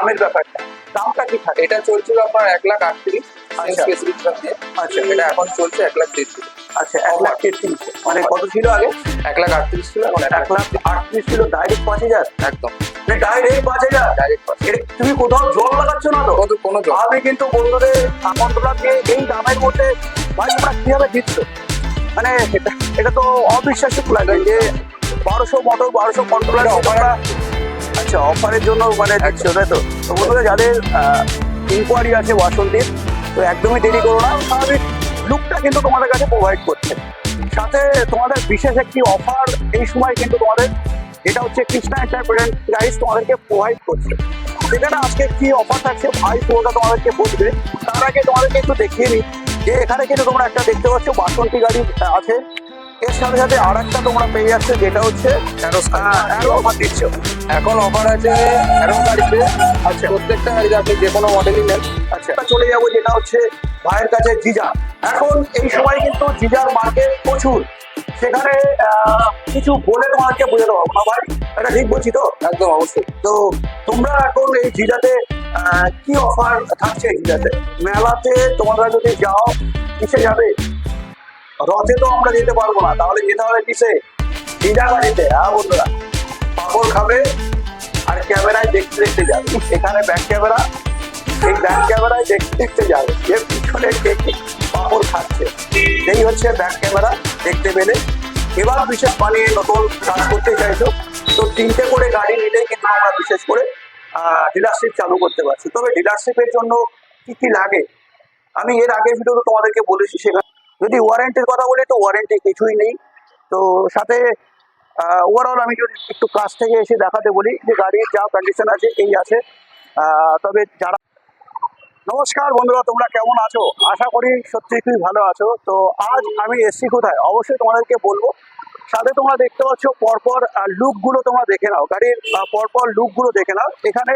দামের ব্যাপারটা, দামটা কি থাকে? এটা চলছিল আপনার 1,38,000 আচ্ছা। স্পেসিফিকেশন দিয়ে। আচ্ছা এটা এখন চলছে 1,33,000। আচ্ছা, 1,33,000 মানে কত ছিল আগে? 1,38,000 ছিল, এখন 1,38,000 ছিল, ডাইরেক্ট 5,000, একদম মানে ডাইরেক্ট 5,000। ডাইরেক্ট তুমি কোথাও জল লাগাচ্ছ না তো? কোনো জল। আমি কিন্তু বন্ধুদের কন্ট্রোলারকে এই দামের মধ্যে ভাই তোমরা কিভাবে দিচ্ছ, মানে এটা তো অবিশ্বাস্য লাগে যে 1200 মোটর 1200 কন্ট্রোলার offer। আচ্ছা, অফারের জন্য মানে দিচ্ছ, তাই তো? তো বন্ধুরা যাদের ইনকোয়ারি আছে বাসন্তীর, তো একদমই দেরি করো না, স্বাভাবিক লুকটা কিন্তু তোমাদের কাছে প্রোভাইড করছে। সাথে তোমাদের বিশেষ একটি অফার এই সময় কিন্তু তোমাদের, এটা হচ্ছে কৃষ্ণা এন্টারপ্রাইজ তোমাদেরকে প্রোভাইড করছে। সেখানে আজকে কি অফার থাকছে ভাই পুরোটা তোমাদেরকে বলবে। তার আগে তোমাদেরকে একটু দেখিয়ে নিই যে এখানে কিন্তু তোমরা একটা দেখতে পাচ্ছ বাসন্তী গাড়ি আছে, এর সাথে সাথে আর একটা তোমরা পেয়ে যাচ্ছে যেটা হচ্ছে অ্যারো অফার দিচ্ছ। এখন অফার আছে অ্যারো গাড়িতে। আচ্ছা প্রত্যেকটা গাড়িতে আপনি যে কোনো মডেলই নেন। আচ্ছা, চলে যাবো যেটা হচ্ছে ভাইয়ের কাছে জিজা। এখন এই সময় কিন্তু জিজার মার্কেট প্রচুর, সেখানে কিছু বলে তোমাকে বুঝে দেবো না ভাই, এটা ঠিক বলছি তো? একদম অবশ্যই। তো তোমরা এখন এই জিজাতে কি অফার থাকছে? জিজাতে মেলাতে তোমরা যদি যাও কিসে যাবে? রথে তো আমরা যেতে পারবো না, তাহলে যেতে হবে কিসে? জিজা গাড়িতে। হ্যাঁ বন্ধুরা, পাপড় খাবে আর ক্যামেরায় দেখতে দেখতে যাবে। এখানে ব্যাক ক্যামেরা, এই ব্যাক ক্যামেরায় দেখতে দেখতে যাবে যে পিছনে কে পাপড় খাচ্ছে। এই হচ্ছে ব্যাক ক্যামেরা দেখতে পেলে। এবার বিশেষ বানিয়ে নতুন কাজ করতে চাইছো তো 3টে করে গাড়ি নিলেই কিন্তু আমরা বিশেষ করে ডিলারশিপ চালু করতে পারছি। তবে ডিলারশিপের জন্য কি কি লাগে আমি এর আগের ভিডিওতে তোমাদেরকে বলেছি। সেখানে যদি ওয়ারেন্টির কথা বলি তো ওয়ারেন্টি কিছুই নেই। তো সাথে ওভারঅল আমি যদি একটু কাছ থেকে এসে দেখাতে বলি যে গাড়ির যা কন্ডিশন আছে এই আছে। তবে যারা, নমস্কার বন্ধুরা, তোমরা কেমন আছো? আশা করি সত্যি খুবই ভালো আছো। তো আজ আমি এসছি কোথায় অবশ্যই তোমাদেরকে বলবো। সাথে তোমরা দেখতে পাচ্ছ পরপর লুকগুলো তোমরা দেখে নাও, গাড়ির পরপর লুকগুলো দেখে নাও। এখানে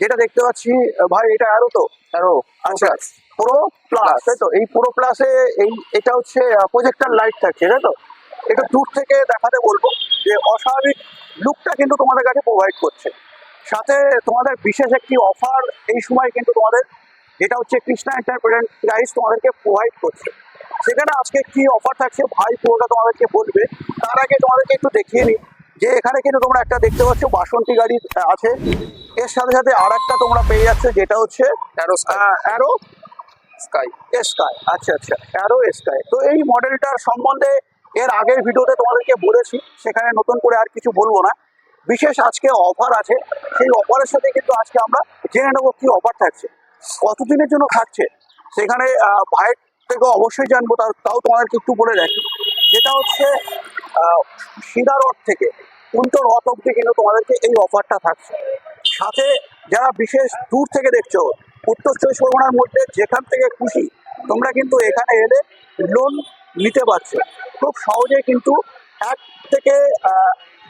যেটা দেখতে পাচ্ছি ভাই, এটা আরো তো অ্যারো। আচ্ছা, প্রো প্লাস, তাই তো? এই প্রো প্লাসে এটা হচ্ছে প্রজেক্টর লাইট থাকছে, তাই তো? একটু দূর থেকে দেখাতে বলবো যে অস্বাভাবিক লুকটা কিন্তু তোমাদের কাছে প্রোভাইড করছে। সাথে তোমাদের বিশেষ একটি অফার এই সময় কিন্তু তোমাদের, এটা হচ্ছে কৃষ্ণা এন্টারপ্রাইজ তোমাদেরকে প্রোভাইড করছে। সেখানে আজকে কি অফার থাকছে ভাই পুরোটা তোমাদেরকে বলবে। তার আগে তোমাদেরকে একটু দেখিয়ে নিই যে এখানে কিন্তু তোমরা একটা দেখতে পাচ্ছ বাসন্তী গাড়ি আছে, এর সাথে সাথে আর একটা তোমরা পেয়ে যাচ্ছ যেটা হচ্ছে অ্যারো অ্যারো স্কাই। স্কাই। আচ্ছা আচ্ছা, অ্যারো স্কাই। তো এই মডেলটার সম্বন্ধে এর আগের ভিডিওতে তোমাদেরকে বলেছি, সেখানে নতুন করে আর কিছু বলবো না। বিশেষ আজকে অফার আছে, সেই অফারের সাথে কিন্তু আজকে আমরা জেনে নেবো কি অফার থাকছে, কতদিনের জন্য থাকছে। সেখানে ভাইয়ের থেকে অবশ্যই জানবো, তাও তোমাদেরকে একটু বলে রাখি যেটা হচ্ছে সিধা রথ থেকে উল্টো রথ অব্দি কিন্তু তোমাদেরকে এই অফারটা থাকছে। সাথে যারা বিশেষ দূর থেকে দেখছো, উত্তর 24 পরগনার মধ্যে যেখান থেকে খুশি তোমরা কিন্তু এখানে এলে লোন নিতে পারছো খুব সহজে। কিন্তু 1 থেকে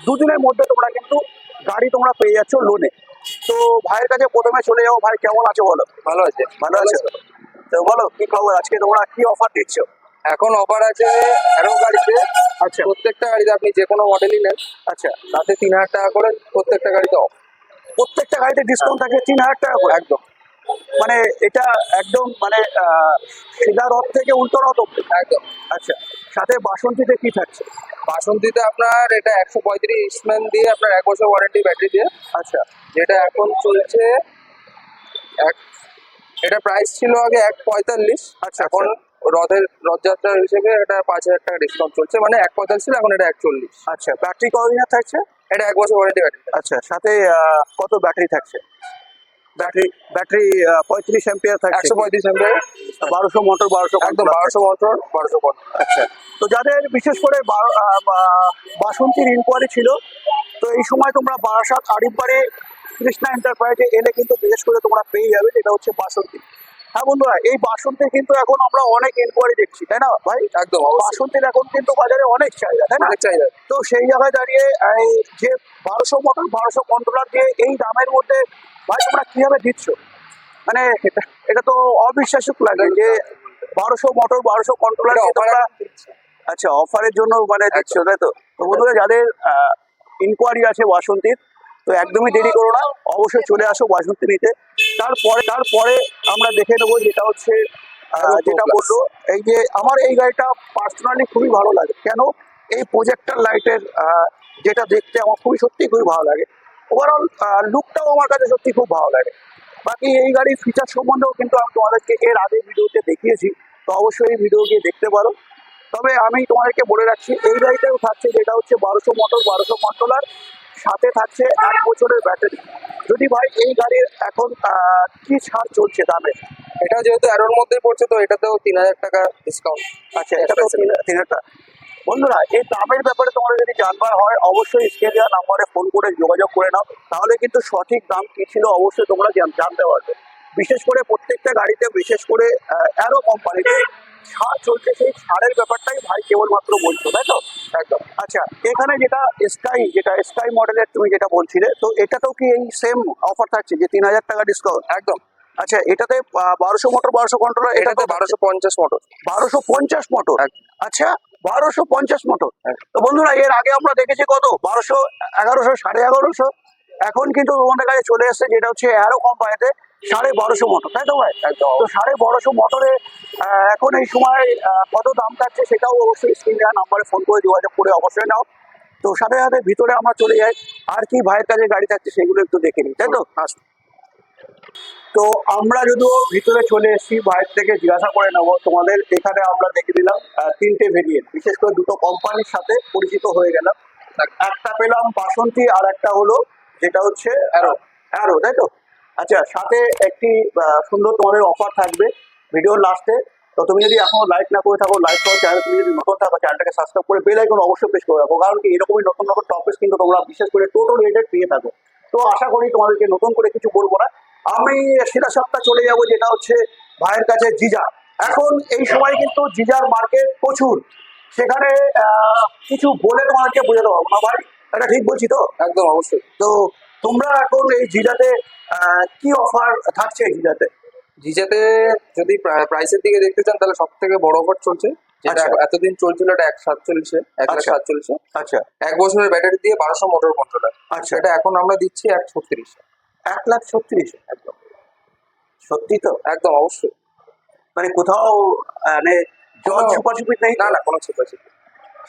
2 দিনের মধ্যে তোমরা কিন্তু গাড়ি তোমরা পেয়ে যাচ্ছ লোনে। তো ভাইয়ের কাছে প্রথমে চলে যাবো। ভাই কেমন আছো বলো? ভালো আছে। ভালো আছে তো? বলো কি খবর, আজকে তোমরা কি অফার দিচ্ছ? এখন অফার আছে অ্যারো গাড়িতে। আচ্ছা প্রত্যেকটা গাড়িতে আপনি যে কোনো মডেলই নেন, আচ্ছা, তাতে 3,000 টাকা করে প্রত্যেকটা গাড়িতে অফ। প্রত্যেকটা গাড়িতে ডিসকাউন্ট থাকে 3,000 টাকা করে? একদম মানে এটা একদম মানে সিধা রথ থেকে উল্টো রথ অব্দি? একদম। আচ্ছা, সাথে বাসন্তীতে কি থাকছে? বাসন্তীতে আপনার এটা 135 ইস্টম্যান দিয়ে আপনার 1 বছর ওয়ারেন্টি ব্যাটারি দিয়ে। আচ্ছা যেটা এখন চলছে এটা প্রাইস ছিল আগে 1,45,000। আচ্ছা, এখন রথযাত্রা হিসেবে এটা 5,000 টাকা ডিসকাউন্ট চলছে, মানে 1,45,000 ছিল, এখন এটা 1,40,000। আচ্ছা, ব্যাটারি কতদিনের থাকছে? এটা 1 বছর ওয়ারেন্টি ব্যাটারি। আচ্ছা, সাথে কত ব্যাটারি থাকছে? ব্যাটারি 35 অ্যাম্পিয়ার থাকছে, 135 এমএর, 1200 মোটর, 1200 একদম 1200 মোটর, 1200 মোটর। আচ্ছা, তো যাদের বিশেষ করে বাসন্তীর ইনকোয়ারি ছিল, তো এই সময় তোমরা বারাসাত আরিফবাড়ি কৃষ্ণা এন্টারপ্রাইজে এলে কিন্তু বিশেষ করে তোমরা পেয়ে যাবে, যেটা হচ্ছে বাসন্তী। হ্যাঁ বন্ধুরা, এই বাসন্তীর কিন্তু এখন আমরা অনেক ইনকোয়ারি দেখছি, তাই না ভাই? একদম বাসন্তীর এখন কিন্তু বাজারে অনেক চাহিদা, তাই না? অনেক চাহিদা। তো সেই জায়গায় দাঁড়িয়ে এই যে 1200 মোটর 1200 কন্ট্রোলার দিয়ে এই দামের মধ্যে ভাই তোমরা কিভাবে দিচ্ছ, মানে এটা তো অবিশ্বাস্য লাগে যে 1200 মোটর 1200 কন্ট্রোলার দিয়ে তোমরা। আচ্ছা, অফারের জন্য মানে দিচ্ছ, তাই তো? তো বন্ধুরা যাদের ইনকোয়ারি আছে বাসন্তীর, তো একদমই দেরি করো না, অবশ্যই চলে আসো বাসন্তী নিতে। তারপরে আমরা দেখে নেবো যেটা হচ্ছে যেটা Plus। বললো, এই যে আমার এই গাড়িটা পার্সোনালি খুবই ভালো লাগে। কেন? এই প্রজেক্টর লাইটের যেটা দেখতে আমার সত্যি খুবই ভালো লাগে। ওভারঅল লুকটাও আমার কাছে সত্যি খুব ভালো লাগে। বাকি এই গাড়ির ফিচার সম্বন্ধেও কিন্তু আমি তোমাদেরকে এর আগে ভিডিওতে দেখিয়েছি, তো অবশ্যই এই ভিডিও গিয়ে দেখতে পারো। তবে আমি তোমাদেরকে বলে রাখছি, এই গাড়িটাও থাকছে যেটা হচ্ছে 1200 মোটর, 1200 কন্ট্রোলার, সাথে থাকছে 1 বছরের ব্যাটারি। যদি ভাই এই গাড়ির এখন কি ছাড় চলছে দামে? এটা যেহেতু অ্যারোর মধ্যেই পড়ছে, তো এটাতেও 3000 টাকা ডিসকাউন্ট। আচ্ছা, এটা তো 3000 টাকা। বন্ধুরা, এই দামের ব্যাপারে তোমাদের যদি জানবার হয় অবশ্যই স্ক্রিনে দেওয়া নাম্বারে ফোন করে যোগাযোগ করে নাও, তাহলে কিন্তু সঠিক দাম কি ছিল অবশ্যই তোমরা জানতে পারবে। বিশেষ করে প্রত্যেকটা গাড়িতে, বিশেষ করে অ্যারো কোম্পানিতে ছাড় চলছে, সেই ছাড়ের ব্যাপারটাই ভাই কেবলমাত্র বলছো, তাই তো? একদম আচ্ছা, এখানে যেটা স্কাই মডেলের তুমি যেটা বলছিলে, তো এটাতেও কি এই সেম অফার থাকছে যে 3000 টাকা ডিসকাউন্ট? একদম। আচ্ছা, এটাতে 1200 মোটর, 1200 কন্ট্রোলার, এটাতে 1250 মোটর। 1250 মোটর। আচ্ছা, 1250 মোটর। হ্যাঁ। তো বন্ধুরা, এর আগে আমরা দেখেছি কত 1200, 1100, 1150। এখন কিন্তু তোমাদের কাছে চলে এসেছে যেটা হচ্ছে অ্যারো কোম্পানিতে 1250 মোটর, তাই তো ভাই? একদম। তো 1250 মোটরে এখন এই সময় কত দাম থাকছে সেটাও অবশ্যই স্ক্রিন দেওয়া নাম্বারে ফোন করে যোগাযোগ করে অবশ্যই নাও। তো সাথে সাথে ভিতরে আমরা চলে যাই, আর কি ভাইয়ের কাছে গাড়ি থাকছে সেগুলো একটু দেখে নিই, তাই তো? আসুন। তো আমরা যদিও ভিতরে চলে এসেছি, বাইরে থেকে জিজ্ঞাসা করে নেবো তোমাদের। এখানে আমরা দেখে দিলাম 3টে ভেরিয়েন্ট, বিশেষ করে 2টো কোম্পানির সাথে পরিচিত হয়ে গেলাম। একটা পেলাম বাসন্তী, আর একটা হলো যেটা হচ্ছে অ্যারো, তাই তো? আচ্ছা, সাথে একটি সুন্দর তোমাদের অফার থাকবে ভিডিওর লাস্টে। তো তুমি যদি এখনো লাইক না করে থাকো, লাইক করো। চ্যানেল তুমি যদি নতুন থাকো, চ্যানেলটাকে সাবস্ক্রাইব করে বেল আইকন অবশ্যই প্রেস করে রাখো, কারণ কি এরকমই নতুন নতুন টপিক কিন্তু তোমরা বিশেষ করে টোটো রিলেটেড পেয়ে থাকো। তো আশা করি তোমাদেরকে নতুন করে কিছু বলবো না। আমি সেটা সপ্তাহ চলে যাব যেটা হচ্ছে ভাইয়ের কাছে জিজা। এখন এই সময় কিন্তু জিজার মার্কেট প্রচুর, সেখানে কিছু বলে তোমাদেরকে বোঝাতে পারবো না ভাই, এটা ঠিক বলছি তো? একদম অবশ্যই। তো তোমরা এখন এই জিজাতে কি অফার থাকছে এই জিজাতে? জিজাতে যদি প্রাইসের দিকে দেখতে চান, তাহলে সব থেকে বড় অফার চলছে, যেটা আচ্ছা। এতদিন চলছিল, এটা 147, 1,47,000। আচ্ছা 1 বছরের ব্যাটারি দিয়ে 1200 মোটর কন্ট্রোলার। আচ্ছা, এটা এখন আমরা দিচ্ছি 136। 1,36,000? একদম। সত্যি তো? একদম অবশ্যই। মানে কোথাও মানে জল ছুপাছুপি নেই? না না, কোনো ছোট ছিল,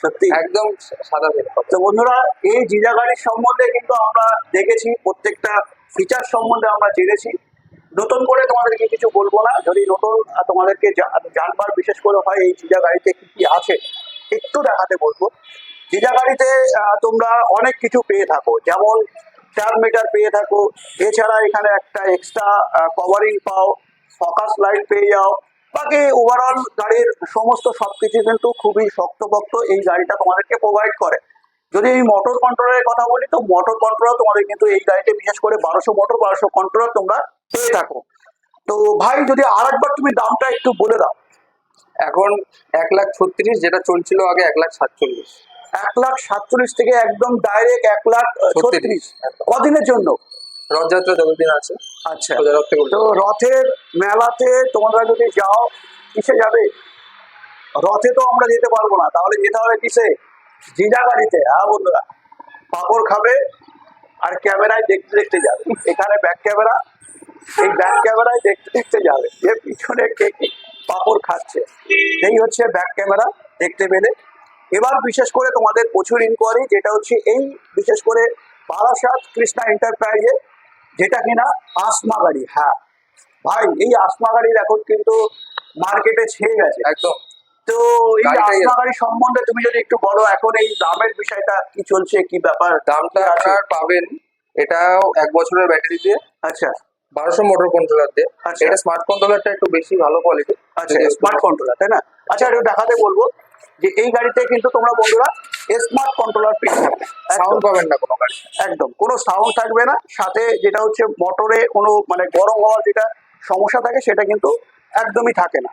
সত্যি একদম সাদা বের। তো বন্ধুরা, এই জিজা গাড়ির সম্বন্ধে কিন্তু আমরা দেখেছি, প্রত্যেকটা ফিচার সম্বন্ধে আমরা জেনেছি। নতুন করে তোমাদেরকে কিছু বলবো না, যদি নতুন তোমাদেরকে জানবার বিশেষ করে হয় এই জিজা গাড়িতে কি কি আছে একটু দেখাতে বলবো। জিজা গাড়িতে তোমরা অনেক কিছু পেয়ে থাকো, যেমন 4 মিটার পেয়ে থাকো, এছাড়া এখানে একটা এক্সট্রা কভারিং পাও, ফোকাস লাইট পেয়ে যাও। বাকি ওভারঅল গাড়ির সমস্ত সবকিছু কিন্তু খুবই শক্তপোক্ত এই গাড়িটা তোমাদেরকে প্রোভাইড করে। যদি এই মোটর কন্ট্রোলের কথা বলি, তো মোটর কন্ট্রোল তোমাদের কিন্তু এই গাড়িতে বিশেষ করে 1200 মোটর, 1200 কন্ট্রোল তোমরা পেয়ে থাকো। তো ভাই, যদি আরেকবার তুমি দামটা একটু বলে দাও। এখন 1,36,000, যেটা চলছিল আগে 1,47,000। 1,47,000 থেকে একদম ডাইরেক্ট 1,36,000। কদিনের জন্য? রথযাত্রা যতদিন আছে। আচ্ছা, রথ থেকে তো রথের মেলাতে তোমরা যদি যাও কিসে যাবে? রথে তো আমরা যেতে পারবো না, তাহলে যেতে হবে কিসে? জিজা গাড়িতে। হ্যাঁ বন্ধুরা, পাঁপড় খাবে আর ক্যামেরায় দেখতে দেখতে যাবে। এখানে ব্যাক ক্যামেরা, এই ব্যাক ক্যামেরায় দেখতে দেখতে যাবে যে পিছনে কে কে পাঁপড় খাচ্ছে, এই হচ্ছে ব্যাক ক্যামেরা দেখতে পেলে। এবার বিশেষ করে তোমাদের প্রচুর ইনকোয়ারি, যেটা হচ্ছে এই বিশেষ করে বারাসাত কৃষ্ণা এন্টারপ্রাইজে, যেটা কিনা আসমা গাড়ি। হ্যাঁ ভাই, এই আসমা গাড়ির এখন কিন্তু মার্কেটে ছেয়ে গেছে একদম। তো এই আসমা গাড়ি সম্বন্ধে তুমি যদি একটু বলো, এখন এই দামের বিষয়টা কি চলছে, কি ব্যাপার? দামটা আপনার পাবেন, এটাও 1 বছরের ব্যাটারি দিয়ে। আচ্ছা, 1200 মোটর কন্ট্রোলার দিয়ে। আচ্ছা। এটা স্মার্ট কন্ট্রোলারটা একটু বেশি ভালো কোয়ালিটি। আচ্ছা, স্মার্ট কন্ট্রোলার, তাই না? আচ্ছা, একটু দেখাতে বলবো যে এই গাড়িতে কিন্তু তোমরা বন্ধুরা স্মার্ট কন্ট্রোলার পেয়ে যাবে। সাউন্ড পাবেন না কোনো গাড়ি, একদম কোনো সাউন্ড থাকবে না। সাথে যেটা হচ্ছে মোটরে কোনো মানে গরম হওয়ার যেটা সমস্যা থাকে সেটা কিন্তু একদমই থাকে না,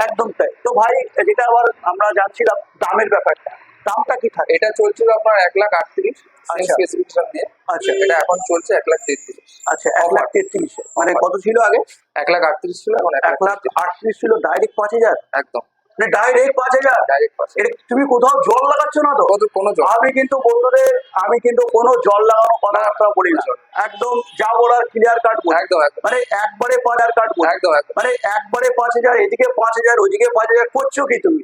একদম তাই। তো ভাই, যেটা আবার আমরা জানছিলাম দামের ব্যাপারটা, দামটা কি থাকে? এটা চলছিল আপনার 1,38,000 আচ্ছা। স্পেসিফিকেশন দিয়ে। আচ্ছা, এটা এখন চলছে 1,33,000। আচ্ছা, 1,33,000 মানে কত ছিল আগে? 1,38,000 ছিল, এখন 1,38,000 ছিল, ডাইরেক্ট 5,000। একদম। মানে ডাইরেক্ট 5,000? ডাইরেক্ট পাশে। এটা তুমি কোথাও জল লাগাচ্ছ না তো? কোনো জল আমি কিন্তু বন্ধুদের, আমি কিন্তু কোনো জল লাগানো কথাবার্তা বলি না, একদম যা বলার ক্লিয়ার কাট বলি। একদম একদম মানে একবারে 5,000 কাট বলি, একদম একদম। মানে একবারে 5,000, এদিকে 5,000 ওইদিকে 5,000 করছো কি তুমি?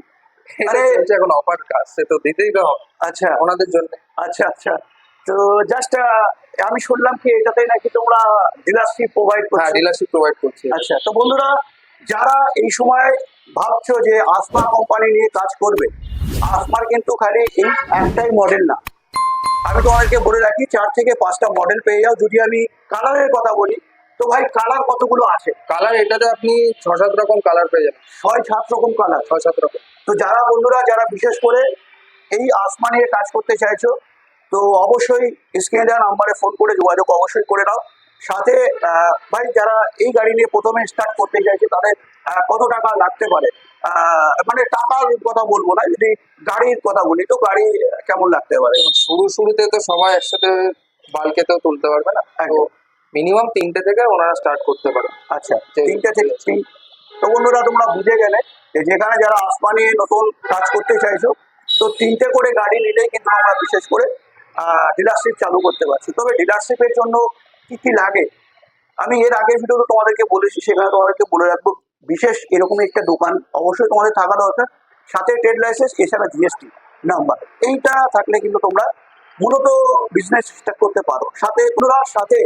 আরে চলছে এখন অফার আসছে তো দিতেই তো হবে আচ্ছা ওনাদের জন্য। আচ্ছা আচ্ছা। তো জাস্ট আমি শুনলাম কি এটাতে নাকি তোমরা ডিলারশিপ প্রোভাইড হ্যাঁ, করছো? ডিলারশিপ প্রোভাইড করছি। আচ্ছা, তো বন্ধুরা যারা এই সময় ভাবছো যে আসমা কোম্পানি নিয়ে কাজ করবে, আসমার কিন্তু খালি এই একটাই মডেল না, আমি তোমাদেরকে বলে রাখি 4 থেকে 5টা মডেল পেয়ে যাও। যদি আমি কালারের কথা বলি তো ভাই কালার কতগুলো আছে? কালার এটাতে আপনি 6-7 রকম কালার পেয়ে যাবেন। 6-7 রকম কালার। 6-7 রকম। তো যারা বন্ধুরা যারা বিশেষ করে এই আসমা নিয়ে কাজ করতে চাইছো, তো অবশ্যই স্ক্রিনে দেওয়া নাম্বারে ফোন করে যোগাযোগ অবশ্যই করে নাও। সাথে ভাই যারা এই গাড়ি নিয়ে প্রথমে স্টার্ট করতে চাইছে তাদের কত টাকা লাগতে পারে? মানে টাকার কথা বলবো না, যদি গাড়ির কথা বলি তো গাড়ি কেমন লাগতে পারে? শুরুতে তো সবাই একসাথে বাল্কে তো তুলতে পারবে না, তো একদম। মিনিমাম 3টে থেকে ওনারা স্টার্ট করতে পারে। আচ্ছা, 3টে থেকে 3। তো বন্ধুরা তোমরা বুঝে গেলে যে যেখানে যারা আসমা নিয়ে নতুন কাজ করতে চাইছো, তো 3টে করে গাড়ি নিলেই কিন্তু আমরা বিশেষ করে ডিলারশিপ চালু করতে পারছি। তবে ডিলারশিপের জন্য কি কি লাগে আমি এর আগের ভিডিওতে তোমাদেরকে বলেছি, সেখানে তোমাদেরকে বলে রাখবো। বিশেষ এরকমই একটা দোকান অবশ্যই তোমাদের থাকা দরকার, সাথে ট্রেড লাইসেন্স, এছাড়া জিএসটি নাম্বার, এইটা থাকলে কিন্তু তোমরা মূলত বিজনেস স্টার্ট করতে পারো। সাথে পুনরার সাথে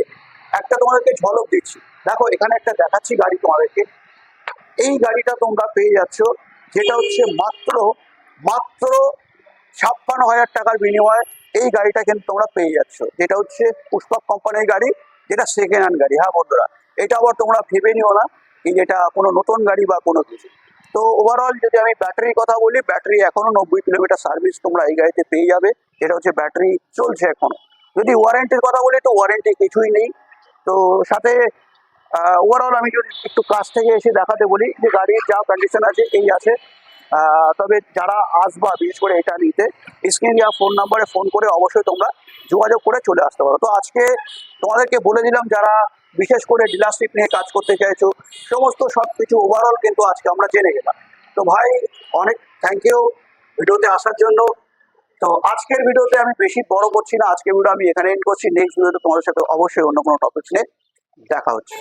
একটা তোমাদেরকে ঝলক দিচ্ছি, দেখো এখানে একটা দেখাচ্ছি গাড়ি তোমাদেরকে। এই গাড়িটা তোমরা পেয়ে যাচ্ছ, যেটা হচ্ছে মাত্র মাত্র 56,000 টাকার বিনিময়ে এই গাড়িটা কিন্তু তোমরা পেয়ে যাচ্ছ, যেটা হচ্ছে পুষ্পক কোম্পানির গাড়ি, যেটা সেকেন্ড হ্যান্ড গাড়ি। হ্যাঁ বন্ধুরা, এটা আবার তোমরা ভেবে নিও না এই যেটা কোনো নতুন গাড়ি বা কোনো কিছু। তো ওভারঅল যদি আমি ব্যাটারির কথা বলি, ব্যাটারি এখনো 90 কিলোমিটার সার্ভিস তোমরা এই গাড়িতে পেয়ে যাবে, যেটা হচ্ছে ব্যাটারি চলছে এখনো। যদি ওয়ারেন্টির কথা বলি তো ওয়ারেন্টি কিছুই নেই। তো সাথে ওভারঅল আমি যদি একটু কাছ থেকে এসে দেখাতে বলি যে গাড়ির যা কন্ডিশন আছে এই আছে। তবে যারা আসবা বিশেষ করে এটা নিতে, স্ক্রিনে দেওয়া ফোন নাম্বারে ফোন করে অবশ্যই তোমরা যোগাযোগ করে চলে আসতে পারো। তো আজকে তোমাদেরকে বলে দিলাম যারা বিশেষ করে ডিলারশিপ নিয়ে কাজ করতে চাইছো, সমস্ত সব কিছু ওভারঅল কিন্তু আজকে আমরা জেনে গেলাম। তো ভাই অনেক থ্যাংক ইউ ভিডিওতে আসার জন্য। তো আজকের ভিডিওতে আমি বেশি বড় করছি না, আজকের ভিডিও আমি এখানে এন্ড করছি। নেক্সট ভিডিওতে তোমাদের সাথে অবশ্যই অন্য কোনো টপিক নিয়ে দেখা হচ্ছে।